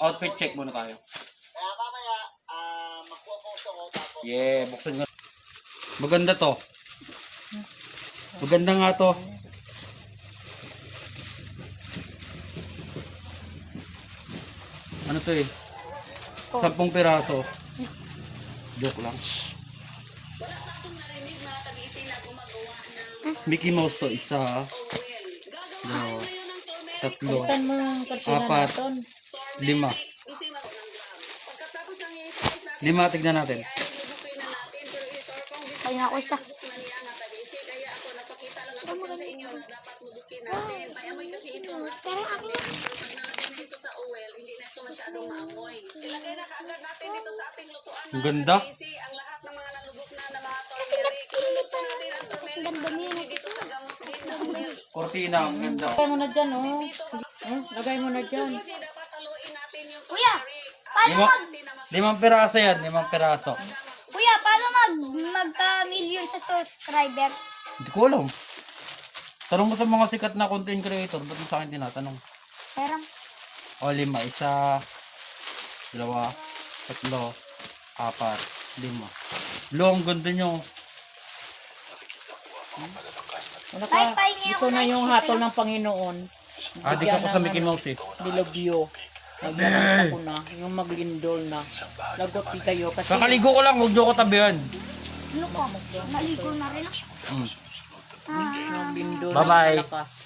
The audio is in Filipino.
Outfit check muna tayo. Kaya mamaya, magpuposto ko tapos. Yeah, buksan nga. Maganda to. Maganda nga to. Ano to eh? 10 piraso. Joke lang. Mickey Mouse to. Isa. Dalawa. Tatlo. Apat. 5. 5, tignan natin. Kaya ako isa. Ang ganda. Cortina, ang ganda. Lagay mo na dyan, oh. Lagay mo na dyan. Kuya, paano 5 piraso yan, 5 piraso. Kuya, paano magka-million sa subscriber? Hindi ko alam. Tanong mo sa mga sikat na content creator, ba't mo sa akin tinatanong? Perang. O 5, 1, 2, 3, 4, 5. Long, ganda nyo. Ano Tay, ka? pahingi Ito ako na ng yung chip, hatol ng Panginoon. Adik ako sa Mickey Mouse eh. Dilobyo. Naglalakad ako na. Yung maglindol na. Lagot di kayo. Kasi Kakaligo ko lang, huwag nyo ko tabihan. Ano ko? Maligo na rin ako. yung lindol Bye-bye. na malakas.